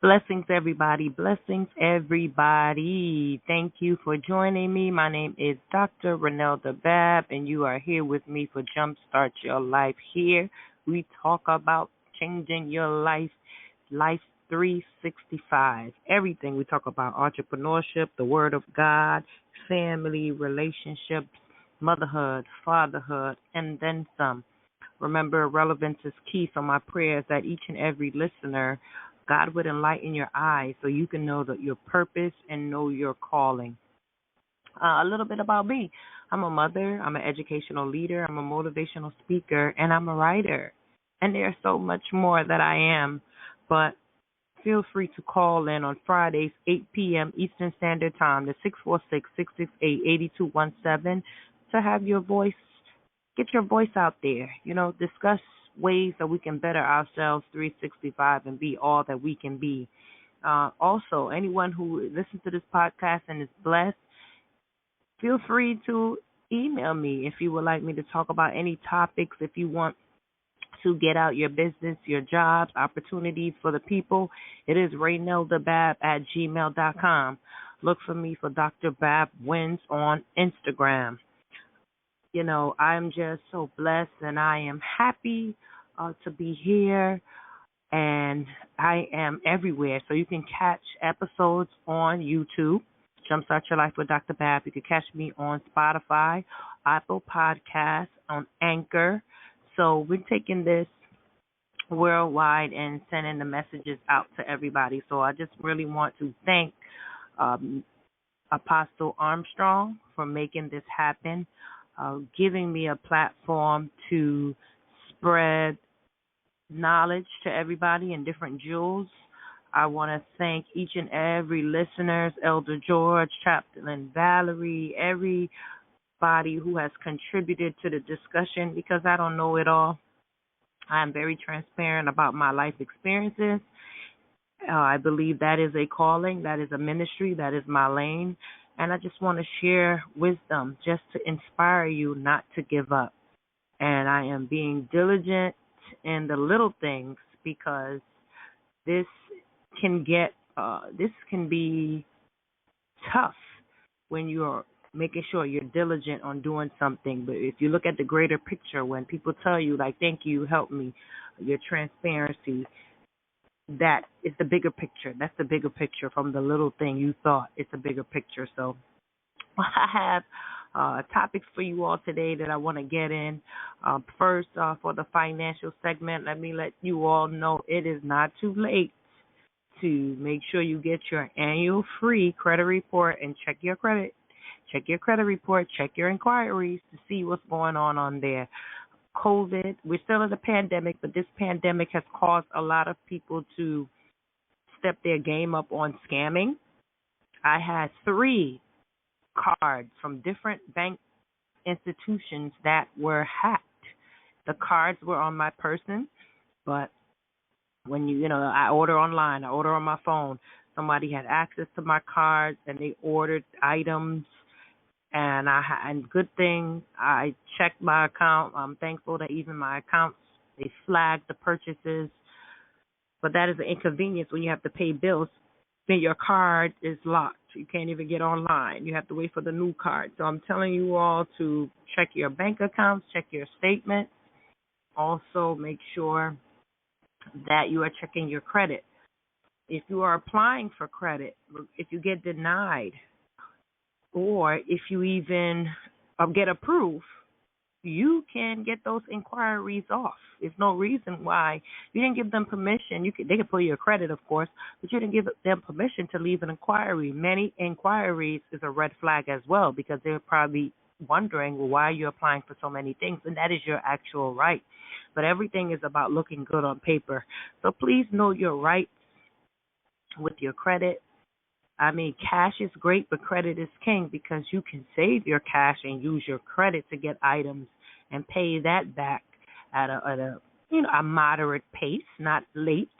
Blessings, everybody. Blessings, everybody. Thank you for joining me. My name is Dr. Renelda Babb, and you are here with me for JumpStart Your Life. Here, we talk about changing your life 365. Everything we talk about: entrepreneurship, the Word of God, family, relationships, motherhood, fatherhood, and then some. Remember, relevance is key, so my prayer is that each and every listener, God would enlighten your eyes so you can know that your purpose and know your calling. A little bit about me. I'm a mother, I'm an educational leader, I'm a motivational speaker, and I'm a writer. And there's so much more that I am, but feel free to call in on Fridays, 8 p.m. Eastern Standard Time to 646-668-8217 to have your voice. Get your voice out there, discuss ways that we can better ourselves 365 and be all that we can be. Also, anyone who listens to this podcast and is blessed, feel free to email me if you would like me to talk about any topics, if you want to get out your business, your jobs, opportunities for the people. It is RayneldaBab@gmail.com. Look for me for Dr. Bab Wins on Instagram. I'm just so blessed, and I am happy to be here, and I am everywhere. So you can catch episodes on YouTube, Jumpstart Your Life with Dr. Bab. You can catch me on Spotify, Apple Podcasts, on Anchor. So we're taking this worldwide and sending the messages out to everybody. So I just really want to thank Apostle Armstrong for making this happen. Giving me a platform to spread knowledge to everybody and different jewels. I want to thank each and every listener, Elder George, Chaplain Valerie, everybody who has contributed to the discussion, because I don't know it all. I am very transparent about my life experiences. I believe that is a calling, that is a ministry, that is my lane. And I just want to share wisdom just to inspire you not to give up. And I am being diligent in the little things, because this can be tough when you're making sure you're diligent on doing something. But if you look at the greater picture, when people tell you, like, thank you, help me, your transparency, that is the bigger picture. That's the bigger picture from the little thing you thought. It's a bigger picture. So I have topics for you all today that I want to get in. First, for the financial segment, let me let you all know it is not too late to make sure you get your annual free credit report and check your credit. Check your credit report, check your inquiries to see what's going on there. COVID, we're still in a pandemic, but this pandemic has caused a lot of people to step their game up on scamming. I had 3 cards from different bank institutions that were hacked. The cards were on my person, but when I order online, I order on my phone, somebody had access to my cards and they ordered items. And good thing I checked my account. I'm thankful that even my accounts, they flagged the purchases. But that is an inconvenience when you have to pay bills. Then your card is locked. You can't even get online. You have to wait for the new card. So I'm telling you all to check your bank accounts, check your statements. Also, make sure that you are checking your credit. If you are applying for credit, if you get denied, or if you even get approved, you can get those inquiries off. There's no reason why you didn't give them permission. They can pull your credit, of course, but you didn't give them permission to leave an inquiry. Many inquiries is a red flag as well, because they're probably wondering, well, why are you applying for so many things? And that is your actual right. But everything is about looking good on paper. So please know your rights with your credit. I mean, cash is great, but credit is king, because you can save your cash and use your credit to get items and pay that back at a moderate pace, not late,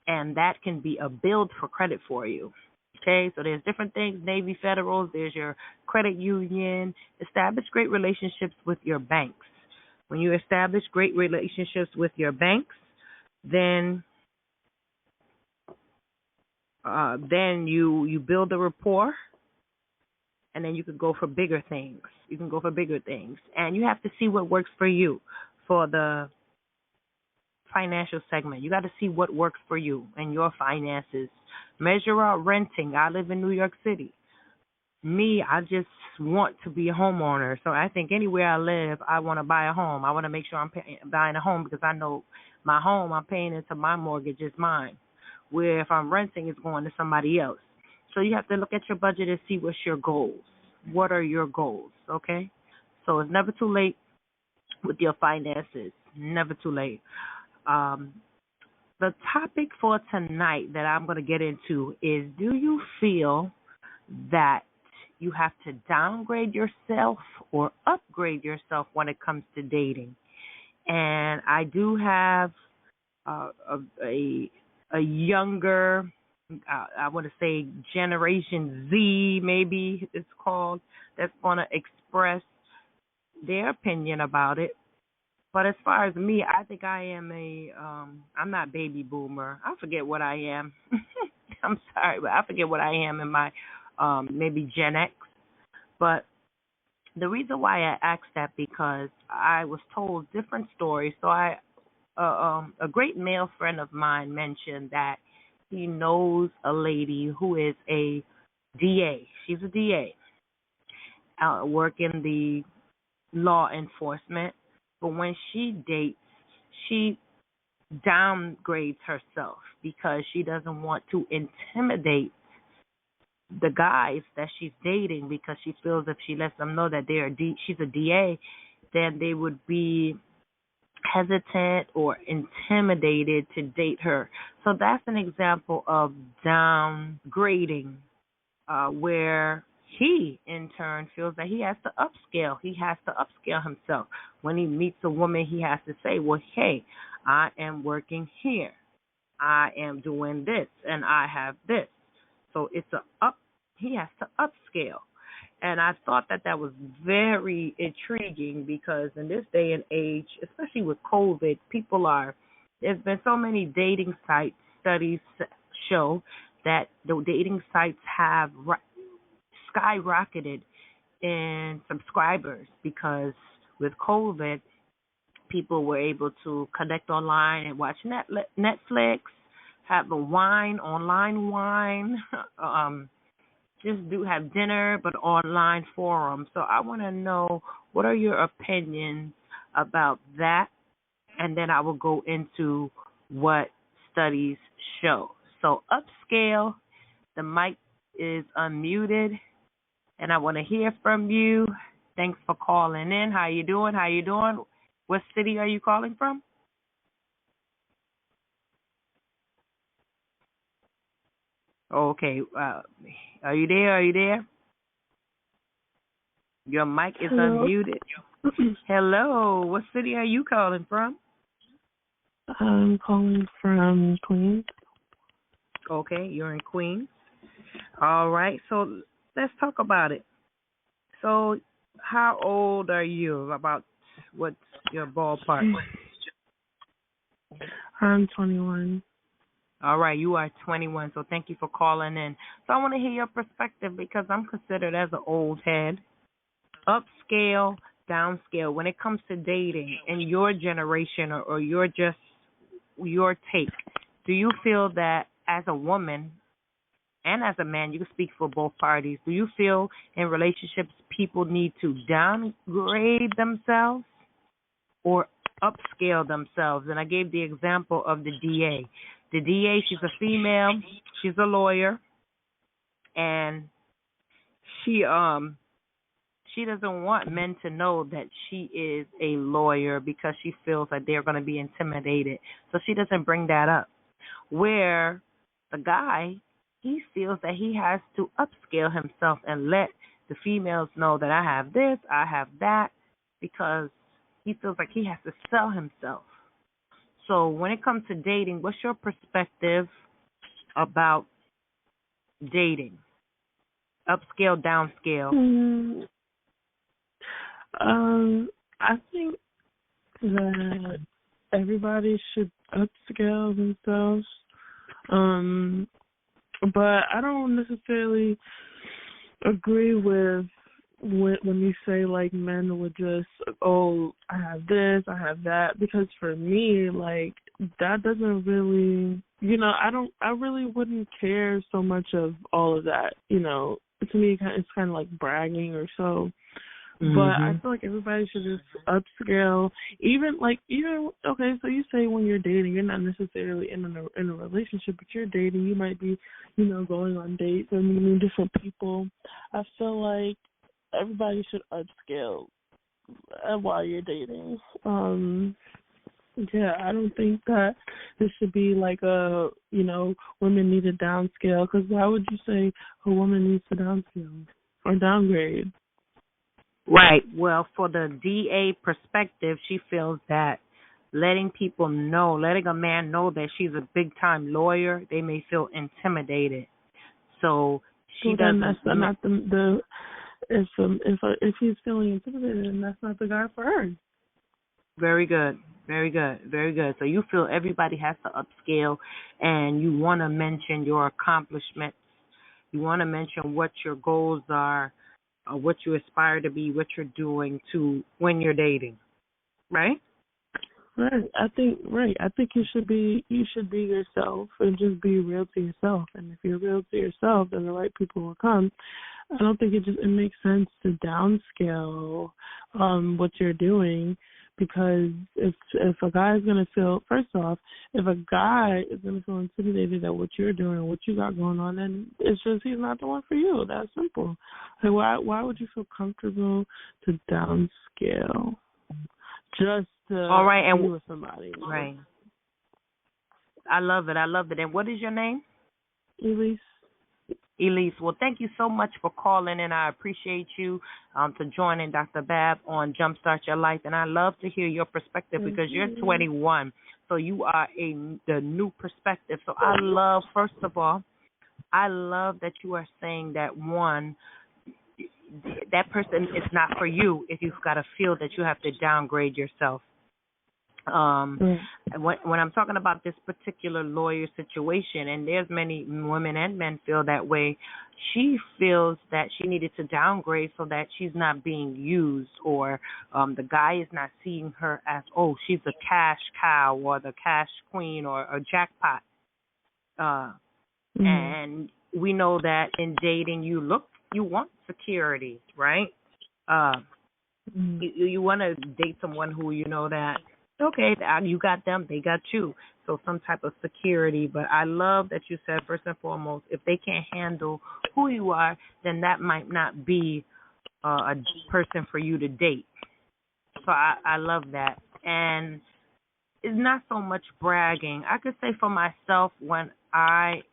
and that can be a build for credit for you. Okay, so there's different things, Navy Federals, there's your credit union. Establish great relationships with your banks. When you establish great relationships with your banks, then then you build a rapport, and then you can go for bigger things. You can go for bigger things, and you have to see what works for you. For the financial segment, you got to see what works for you and your finances. Measure out renting. I live in New York City. Me, I just want to be a homeowner. So I think anywhere I live, I want to buy a home. I want to make sure I'm buying a home because I know my home, I'm paying into my mortgage, is mine. Where if I'm renting, it's going to somebody else. So you have to look at your budget and see what's your goals. What are your goals, okay? So it's never too late with your finances. Never too late. The topic for tonight that I'm going to get into is, do you feel that you have to downgrade yourself or upgrade yourself when it comes to dating? And I do have a younger, I want to say Generation Z, maybe it's called, that's going to express their opinion about it. But as far as me, I think I am I'm not baby boomer. I forget what I am. I'm sorry, but I forget what I am in my maybe Gen X. But the reason why I asked that, because I was told different stories. So a great male friend of mine mentioned that he knows a lady who is a DA. She's a DA, working the law enforcement. But when she dates, she downgrades herself because she doesn't want to intimidate the guys that she's dating, because she feels if she lets them know that she's a DA, then they would be hesitant or intimidated to date her. So that's an example of downgrading, where he, in turn, feels that he has to upscale. He has to upscale himself. When he meets a woman, he has to say, well, hey, I am working here. I am doing this, and I have this. So he has to upscale. And I thought that was very intriguing, because in this day and age, especially with COVID, there's been so many dating sites. Studies show that the dating sites have skyrocketed in subscribers, because with COVID, people were able to connect online and watch Netflix, have online wine, just have dinner, but online forums. So I want to know, what are your opinions about that? And then I will go into what studies show. So Upscale, the mic is unmuted, and I want to hear from you. Thanks for calling in. How you doing? What city are you calling from? Okay. Are you there? Your mic is Hello. unmuted. Hello. What city are you calling from? I'm calling from Queens. Okay, you're in Queens. All right. So let's talk about it. So how old are you? What's your ballpark? I'm 21. All right, you are 21, so thank you for calling in. So I want to hear your perspective, because I'm considered as an old head. Upscale, downscale, when it comes to dating in your generation, or your take, do you feel that as a woman and as a man, you can speak for both parties, do you feel in relationships people need to downgrade themselves or upscale themselves? And I gave the example of the DA. The DA, she's a female, she's a lawyer, and she doesn't want men to know that she is a lawyer, because she feels that they're going to be intimidated. So she doesn't bring that up. Where the guy, he feels that he has to upscale himself and let the females know that I have this, I have that, because he feels like he has to sell himself. So when it comes to dating, what's your perspective about dating? Upscale, downscale? I think that everybody should upscale themselves. But I don't necessarily agree with when you say like men would just, oh, I have this, I have that, because for me, like, that doesn't really, I really wouldn't care so much of all of that. To me it's kind of like bragging or so. But I feel like everybody should just upscale. Even okay, so you say when you're dating, you're not necessarily in a relationship, but you're dating. You might be, going on dates or meeting different people. I feel like everybody should upscale while you're dating. Yeah, I don't think that this should be like women need to downscale. Because why would you say a woman needs to downscale or downgrade? Right. Well, for the DA perspective, she feels that letting a man know that she's a big-time lawyer, they may feel intimidated. So she doesn't. Then that's not the if he's feeling intimidated, then that's not the guy for her. Very good. Very good. Very good. So you feel everybody has to upscale, and you want to mention your accomplishments. You want to mention what your goals are, what you aspire to be, what you're doing to when you're dating, right? Right. I think you should be yourself and just be real to yourself. And if you're real to yourself, then the right people will come. I don't think it makes sense to downscale what you're doing, because if a guy is gonna feel, first off, if a guy is gonna feel intimidated at what you're doing and what you got going on, then it's just he's not the one for you. That's simple. Like, why would you feel comfortable to downscale just to all right, and be with somebody? Right. I love it. And what is your name? Elise. Well, thank you so much for calling in. I appreciate you for joining Dr. Bab on Jumpstart Your Life. And I love to hear your perspective because you're 21. So you are the new perspective. So first of all, I love that you are saying that, one, that person is not for you if you've got to feel that you have to downgrade yourself. When I'm talking about this particular lawyer situation, and there's many women and men feel that way, she feels that she needed to downgrade so that she's not being used, or the guy is not seeing her as, oh, she's a cash cow or the cash queen or a jackpot. And we know that in dating, you want security, right? You want to date someone who you know that, okay, you got them, they got you. So some type of security. But I love that you said, first and foremost, if they can't handle who you are, then that might not be a person for you to date. So I love that. And it's not so much bragging. I could say for myself, when I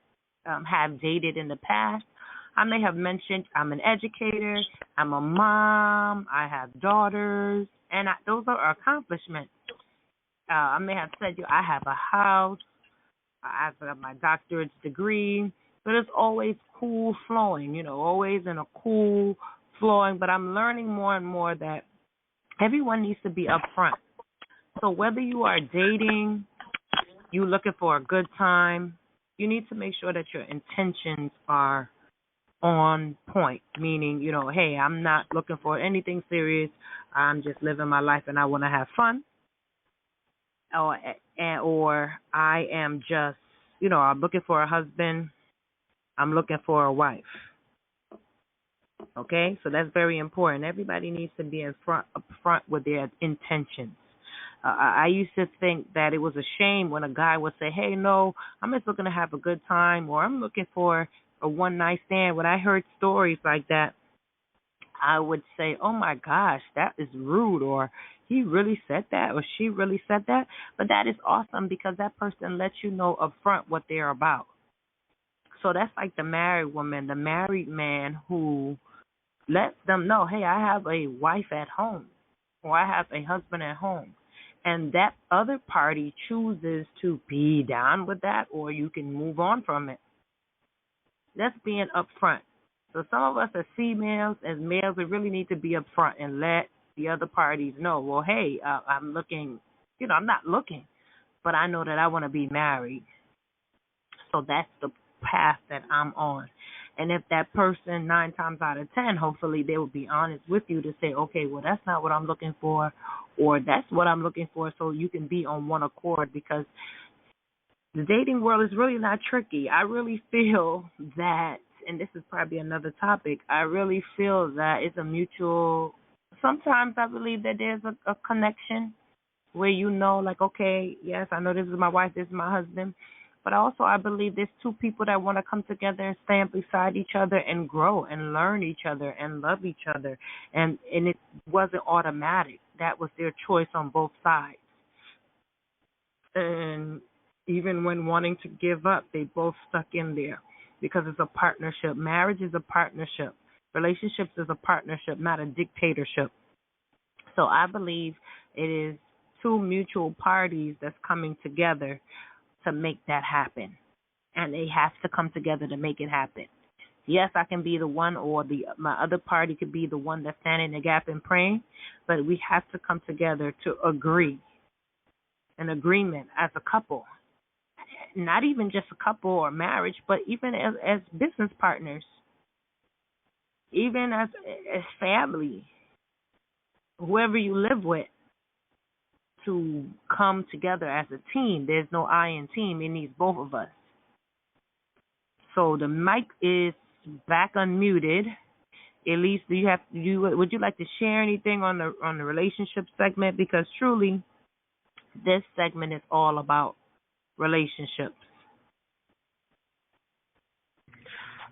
have dated in the past, I may have mentioned I'm an educator, I'm a mom, I have daughters, and those are accomplishments. I may have said, I have a house, I have my doctorate's degree, but it's always cool flowing, always in a cool flowing. But I'm learning more and more that everyone needs to be upfront. So whether you are dating, you're looking for a good time, you need to make sure that your intentions are on point, meaning, hey, I'm not looking for anything serious. I'm just living my life and I want to have fun. Or I am just, I'm looking for a husband. I'm looking for a wife. Okay? So that's very important. Everybody needs to be upfront with their intentions. I used to think that it was a shame when a guy would say, hey, no, I'm just looking to have a good time, or I'm looking for a one-night stand. When I heard stories like that, I would say, oh, my gosh, that is rude, or he really said that, or she really said that. But that is awesome because that person lets you know up front what they're about. So that's like the married woman, the married man who lets them know, hey, I have a wife at home, or I have a husband at home. And that other party chooses to be down with that, or you can move on from it. That's being upfront. So some of us as females, as males, we really need to be upfront and let the other parties know, well, hey, I'm looking, I'm not looking, but I know that I want to be married. So that's path that I'm on. And if that person 9 times out of 10, hopefully they will be honest with you to say, okay, well, that's not what I'm looking for, or that's what I'm looking for, so you can be on one accord, because the dating world is really not tricky. I really feel that, and this is probably another topic, I really feel that it's a mutual, sometimes I believe that there's a connection where you know, like, okay, yes, I know this is my wife, this is my husband, but also I believe there's two people that want to come together and stand beside each other and grow and learn each other and love each other. And it wasn't automatic. That was their choice on both sides. And even when wanting to give up, they both stuck in there because it's a partnership. Marriage is a partnership. Relationships is a partnership, not a dictatorship. So I believe it is two mutual parties that's coming together to make that happen. And they have to come together to make it happen. Yes, I can be the one, or my other party could be the one that's standing in the gap and praying, but we have to come together to agree, an agreement as a couple. Not even just a couple or marriage, but even as business partners, even as family, whoever you live with, to come together as a team. There's no I in team. It needs both of us. So the mic is back unmuted. Elise, would you like to share anything on the relationship segment? Because truly, this segment is all about relationships.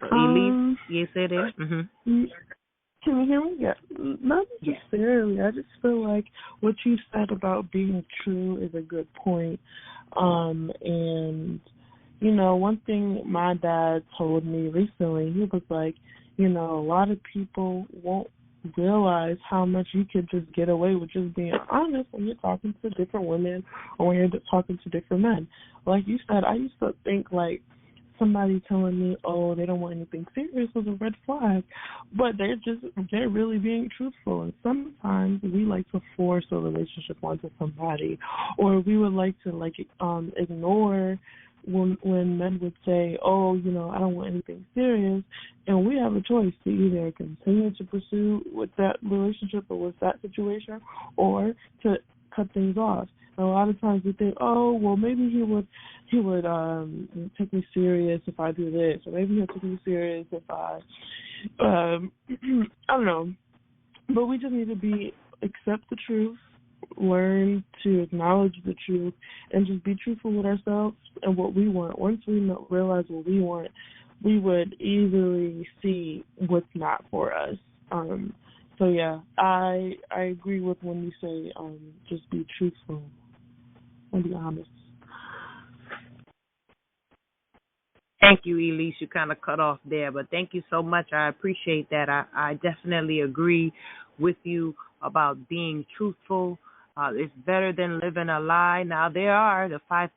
So Elise, yes, it is. Mm-hmm. Can you hear me? Yeah. Not necessarily. Yeah. I just feel like what you said about being true is a good point. And, you know, one thing my dad told me recently, he was like, you know, a lot of people won't realize how much you could just get away with just being honest when you're talking to different women or when you're talking to different men. Like you said, I used to think like somebody telling me, oh, they don't want anything serious was a red flag, but they're really being truthful. And sometimes we like to force a relationship onto somebody, or we would like to ignore when men would say, oh, you know, I don't want anything serious, and we have a choice to either continue to pursue with that relationship or with that situation, or to cut things off. And a lot of times we think, oh, well, maybe he would take me serious if I do this, or maybe he'll take me serious if I I don't know. But we just need to accept the truth, learn to acknowledge the truth, and just be truthful with ourselves and what we want. Once we realize what we want, we would easily see what's not for us. So yeah, I agree with when you say just be truthful and be honest. Thank you, Elise. You kind of cut off there, but thank you so much. I appreciate that. I definitely agree with you about being truthful. It's better than living a lie. Now, there are the 5%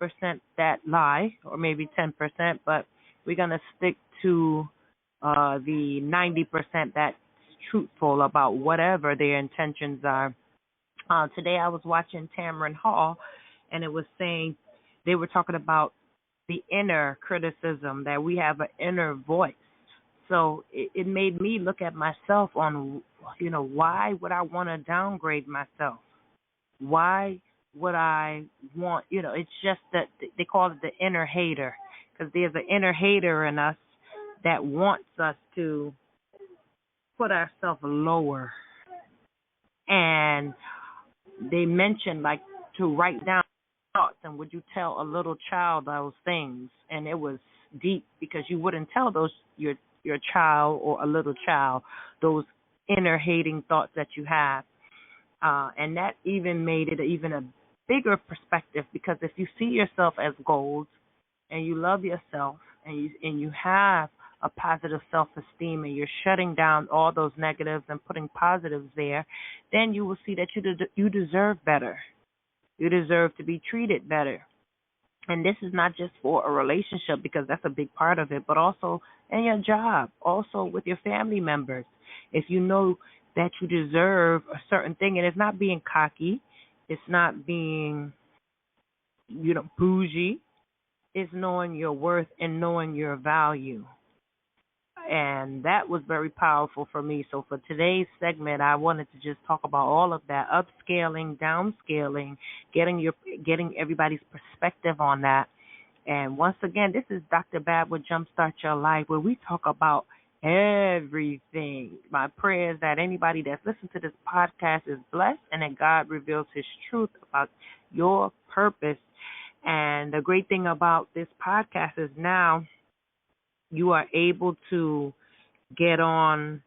that lie, or maybe 10%, but we're going to stick to the 90% that's truthful about whatever their intentions are. Today I was watching Tamron Hall, and it was saying they were talking about the inner criticism, that we have an inner voice. So it made me look at myself on, you know, why would I want to downgrade myself? Why would I want, you know, it's just that they call it the inner hater, because there's an inner hater in us that wants us to put ourselves lower. And they mentioned, like, to write down thoughts, and would you tell a little child those things? And it was deep, because you wouldn't tell those your child or a little child those inner hating thoughts that you have. And that even made it even a bigger perspective, because if you see yourself as gold and you love yourself and you have a positive self-esteem and you're shutting down all those negatives and putting positives there, then you will see that you deserve better. You deserve to be treated better. And this is not just for a relationship, because that's a big part of it, but also in your job, also with your family members. If you know that you deserve a certain thing, and it's not being cocky, it's not being, you know, bougie, is knowing your worth and knowing your value. And that was very powerful for me. So for today's segment, I wanted to just talk about all of that, upscaling, downscaling, getting everybody's perspective on that. And once again, this is Dr. Bab with Jumpstart Your Life, where we talk about everything. My prayer is that anybody that's listened to this podcast is blessed and that God reveals his truth about your purpose. And the great thing about this podcast is now you are able to get on.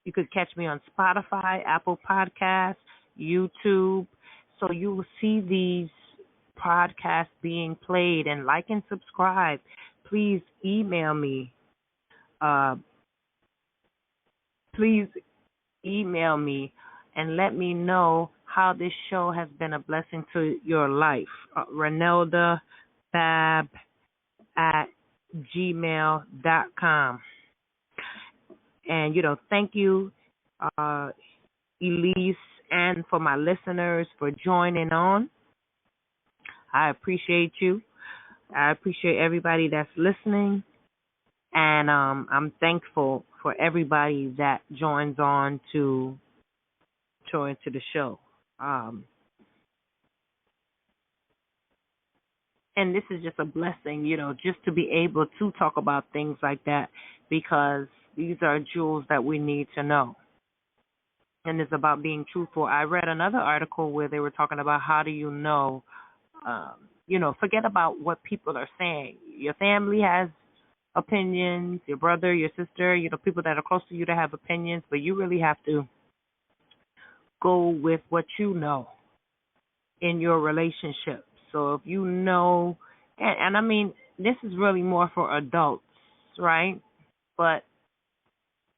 You could catch me on Spotify, Apple Podcasts, YouTube. So you will see these podcasts being played, and like and subscribe. Please email me. Please email me and let me know how this show has been a blessing to your life. ReneldaBab@gmail.com. And, thank you, Elise, and for my listeners for joining on. I appreciate you. I appreciate everybody that's listening. And I'm thankful for everybody that joins on to join to the show. And this is just a blessing, just to be able to talk about things like that, because these are jewels that we need to know. And it's about being truthful. I read another article where they were talking about how do you know, forget about what people are saying. Your family has opinions, your brother, your sister, people that are close to you that have opinions, but you really have to go with what you know in your relationship. So if you know, and I mean, this is really more for adults, right? But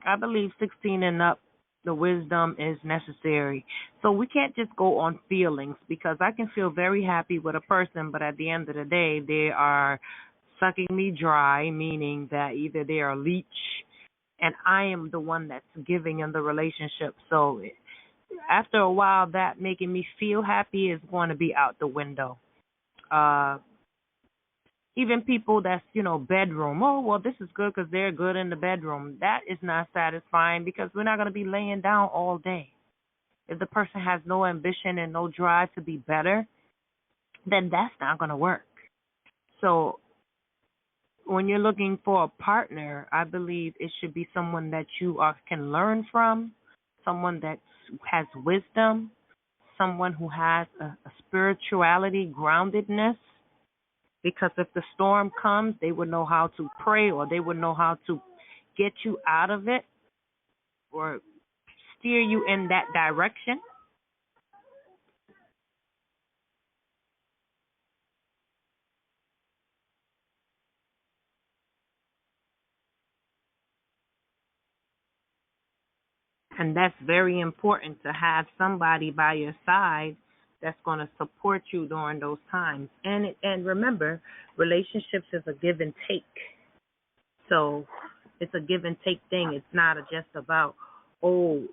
I believe 16 and up, the wisdom is necessary. So we can't just go on feelings, because I can feel very happy with a person, but at the end of the day, they are sucking me dry, meaning that either they are a leech and I am the one that's giving in the relationship. So after a while, that making me feel happy is going to be out the window. Even people that's, bedroom. Oh, well, this is good because they're good in the bedroom. That is not satisfying, because we're not going to be laying down all day. If the person has no ambition and no drive to be better, then that's not going to work. So when you're looking for a partner, I believe it should be someone that you can learn from, someone that has wisdom, someone who has a spirituality, groundedness, because if the storm comes, they would know how to pray, or they would know how to get you out of it or steer you in that direction. And that's very important, to have somebody by your side that's going to support you during those times. And remember, relationships is a give and take. So it's a give and take thing. It's not just about, me.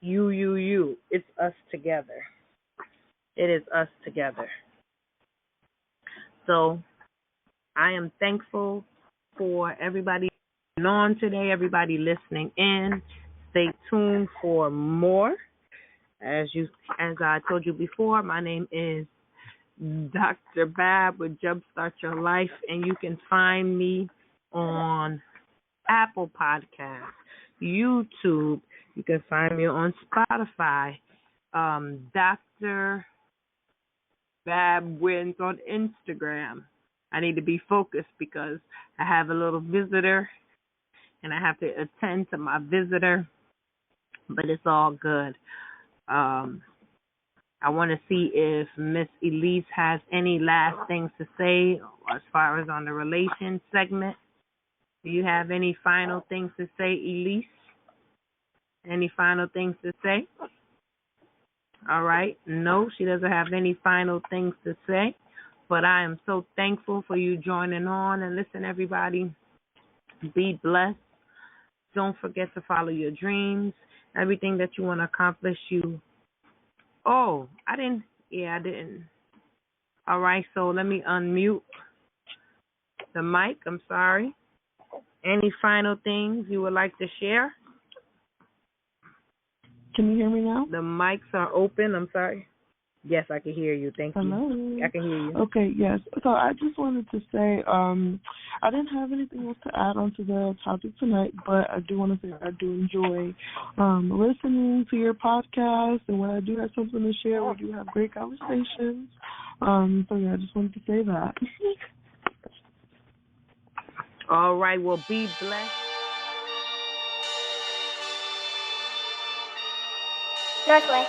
You. It's us together. It is us together. So I am thankful for everybody on today, everybody listening in. Stay tuned for more. As I told you before, my name is Dr. Bab with Jumpstart Your Life, and you can find me on Apple Podcasts, YouTube. You can find me on Spotify. Dr. Bab Wins on Instagram. I need to be focused because I have a little visitor, and I have to attend to my visitor, but it's all good. I want to see if Miss Elise has any last things to say as far as on the relation segment. Do you have any final things to say, Elise? Any final things to say? All right. No, she doesn't have any final things to say, but I am so thankful for you joining on. And listen, everybody, be blessed. Don't forget to follow your dreams. Everything that you want to accomplish, I didn't. All right, so let me unmute the mic. I'm sorry. Any final things you would like to share? Can you hear me now? The mics are open. I'm sorry. Yes, I can hear you. Thank Hello. you. I can hear you. Okay, yes. So I just wanted to say, I didn't have anything else to add on to the topic tonight, but I do want to say I do enjoy listening to your podcast, and when I do have something to share, we do have great conversations. So yeah, I just wanted to say that. All right, well, be blessed. Northway.